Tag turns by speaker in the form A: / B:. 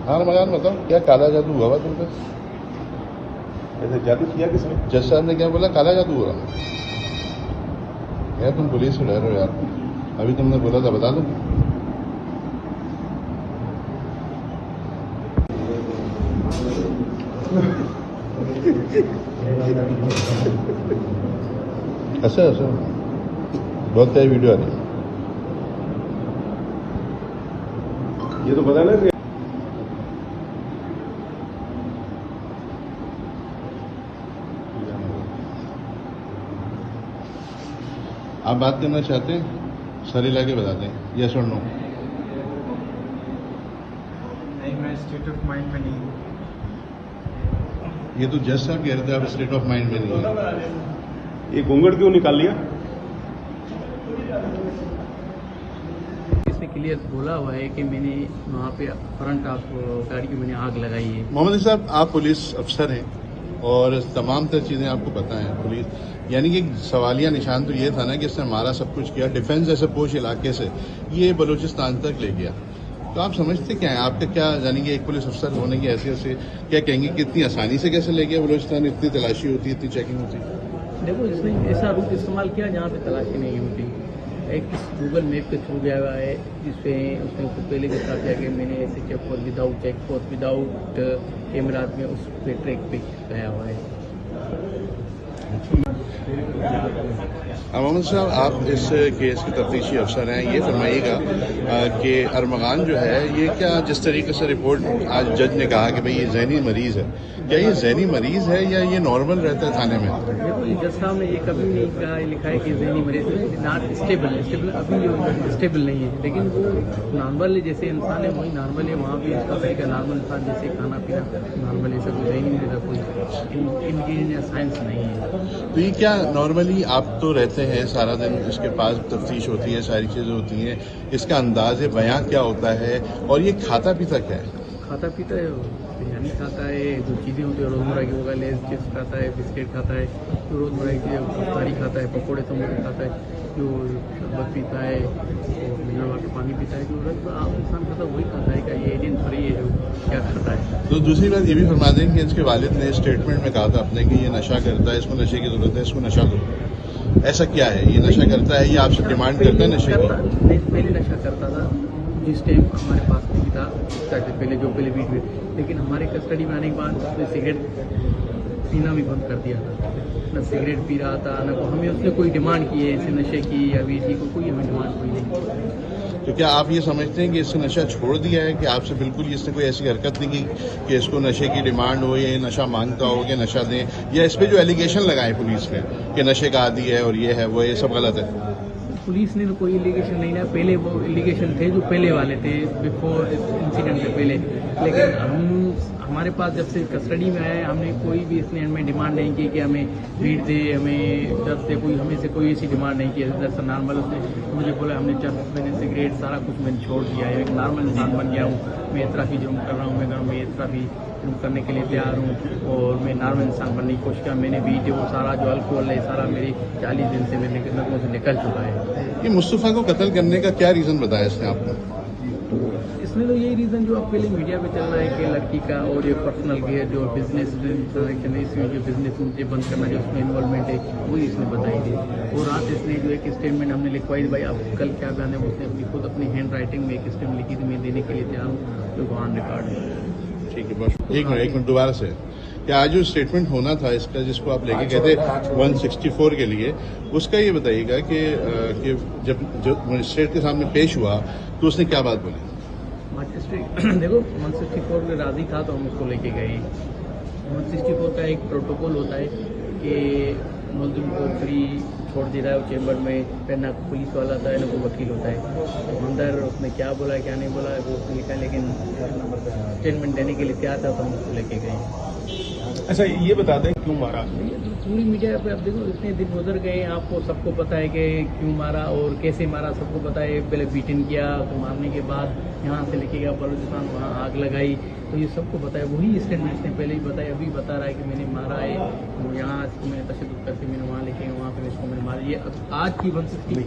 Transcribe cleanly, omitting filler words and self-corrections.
A: हाँ रमजान बताओ, क्या काला जादू हुआ हुआ तुम पे?
B: ऐसे जादू किया किसने?
A: जज साहब ने क्या बोला? काला जादू हो रहा? यार तुम पुलिस से डर रहे हो यार, अभी तुमने बोला था, बता दो। ऐसा ऐसा बहुत तेज वीडियो आ रही है।
B: ये तो पता ना कि
A: आप बात करना चाहते हैं, सारी लाके बताते हैं, यस और नो?
C: नहीं, मैं स्टेट ऑफ माइंड में नहीं हूँ।
A: ये तो जज साहब कह रहे थे आप स्टेट ऑफ माइंड में नहीं है।
B: ये घूंघट क्यों निकाल लिया?
D: इसमें क्लियर बोला हुआ है कि मैंने वहाँ पे फ्रंट ऑफ गाड़ी की मैंने आग लगाई है।
A: मोहम्मद साहब, आप पुलिस अफसर हैं और तमाम तर चीज़ें आपको पता हैं। पुलिस यानी कि सवालिया निशान तो ये था ना कि इसने मारा, सब कुछ किया, डिफेंस ऐसे पोश इलाके से ये बलूचिस्तान तक ले गया। तो आप समझते क्या हैं, आपका क्या यानी कि एक पुलिस अफसर होने की हैसियत से क्या कहेंगे कि इतनी आसानी से कैसे ले गया बलूचिस्तान? इतनी तलाशी होती है, इतनी चेकिंग होती है।
D: देखो, इसने ऐसा रूट इस्तेमाल किया जहाँ पे तलाशी नहीं होती। एक गूगल मैप के थ्रू गया हुआ है जिसपे उसने पहले भी कहा कि मैंने ऐसे चेक पोस्ट विदाउट कैमराज में उस पे ट्रैक पे गया हुआ है।
A: मोहम्मद साहब, आप इस केस के तफ्तीशी अफसर हैं, ये फरमाइएगा कि अरमगान जो है ये क्या, जिस तरीके से रिपोर्ट आज जज ने कहा कि भाई ये जहनी मरीज है, क्या ये जहनी मरीज है या ये नॉर्मल रहता है थाने में?
D: देखो, जज साहब ने ये कभी नहीं कहा, लिखा है कि जहनी मरीज नॉट स्टेबल अभी स्टेबल नहीं है, लेकिन वो नॉर्मल जैसे इंसान है वही नॉर्मल है। वहाँ भी इसका तरीका नॉर्मल था, जैसे खाना पीना नॉर्मल है, सब जहनी मरीज का कोई इनकी साइंस नहीं है।
A: तो ये क्या नॉर्मली आप तो रहते हैं सारा दिन, इसके पास तफ्तीश होती है, सारी चीज़ें होती हैं, इसका अंदाज़ बयां क्या होता है और ये खाता पीता क्या है?
D: खाता पीता है, बिरयानी खाता है, जो चीज़ें होती है रोज़मर्रा की, होगा लेस चिप्स खाता है, बिस्किट खाता है, जो रोज़मर्रा की अफ्तारी खाता है, पकौड़े समोसे खाता है, जो शरबत पीता है, मिनरल वाटर पानी पीता है, जो आम इंसान खाता है वही खाता है। क्या ये एलियन थोड़ी है जो क्या खाता है?
A: तो दूसरी बात ये भी फरमा दें कि इसके वालिद ने स्टेटमेंट में कहा था अपने कि ये नशा करता है, इसको नशे की जरूरत है, इसको नशा दो। ऐसा क्या है, ये नशा करता है, ये आपसे डिमांड करता है नशे की?
D: पहले नशा करता था, जिस टाइम हमारे पास नहीं था पहले बीच में, लेकिन हमारे कस्टडी में आने के बाद उसने सिगरेट पीना भी बंद कर दिया था। न सिगरेट पी रहा था, न हमें उसने कोई डिमांड की है ऐसे नशे की या वीड की, कोई हमें डिमांड कोई नहीं।
A: तो क्या आप ये समझते हैं कि इसने नशा छोड़ दिया है, कि आपसे बिल्कुल इसने कोई ऐसी हरकत नहीं की कि इसको नशे की डिमांड हो या ये नशा मांगता हो कि नशा दें, या इस पर जो एलिगेशन लगाए पुलिस ने कि नशे का आदी है और ये है वो, ये सब गलत है?
D: पुलिस ने तो कोई एलिगेशन नहीं लिया, पहले वो एलिगेशन थे जो पहले वाले थे बिफोर इंसिडेंट से पहले, लेकिन हमारे पास जब से कस्टडी में आया हमने कोई भी इसने हमें डिमांड नहीं की कि हमें भीड़ दे, हमें दर्द दे, कोई हमें से कोई ऐसी डिमांड नहीं की। दरअसल नॉर्मल उसने मुझे बोला हमने मैंने सिगरेट सारा कुछ मैंने छोड़ दिया है, एक नॉर्मल इंसान बन गया हूँ, मैं एतराफ़ी जुर्म कर रहा हूँ, मैं घर में एतराफ़ी जुर्म करने के लिए तैयार हूँ और मैं नॉर्मल इंसान बनने की कोशिश किया। मैंने भी जो सारा जो अल्कोहल है सारा मेरी 40 दिन से मेरे नज़रों से निकल चुका है।
A: ये मुस्तफ़ा को कत्ल करने का क्या रीज़न बताया इसने आपको?
D: इसमें तो यही रीज़न जो अब पहले मीडिया पे चल रहा है कि लड़की का और ये पर्सनल के जो बिजनेस ट्रांजेक्शन है, इसमें जो बिजनेस मुझे बंद करना जो उसमें इन्वॉल्वमेंट है वही इसने बताई थी। और रात इसने जो एक स्टेटमेंट हमने लिखवाई, भाई आप कल क्या बयान है, उसने अपनी खुद अपनी हैंड राइटिंग में एक स्टेटमेंट लिखी थी, मैं देने के लिए तैयार हूँ, जो ऑन रिकॉर्ड है।
A: ठीक है, बस एक मिनट दोबारा से, क्या आज जो स्टेटमेंट होना था इसका जिसको आप लेके गए थे 164 के लिए, उसका ये बताइएगा कि जब मजिस्ट्रेट के सामने पेश हुआ तो उसने क्या बात बोली?
D: मजिस्ट्रेट देखो 164 में राजी था तो हम उसको लेके गए। 164 का एक प्रोटोकॉल होता है कि मुलजिम को फ्री छोड़ दे रहा है वो चैम्बर में, फिर ना पुलिस वाला था ना कोई वकील होता है। तो अंदर उसने क्या बोला क्या नहीं बोला वो उसने लिखा, लेकिन स्टेटमेंट देने के लिए तैयार था तो हम उसको लेके गए।
B: अच्छा ये बता दें क्यों मारा?
D: पूरी मीडिया पे आप देखो इतने दिन गुजर गए, आपको सबको पता है कि क्यों मारा और कैसे मारा, सबको पता है। पहले बीटन किया तो मारने के बाद यहाँ से लेके गया बलूचिस्तान, वहाँ आग लगाई, तो ये सबको पता है। वही स्टेटमेंट ने पहले ही बताया, अभी बता रहा है कि मैंने मारा है, यहाँ इसको मैंने तशद्दुद करके मैंने वहाँ लेके वहाँ पर इसको मैंने मारा। ये आज की 164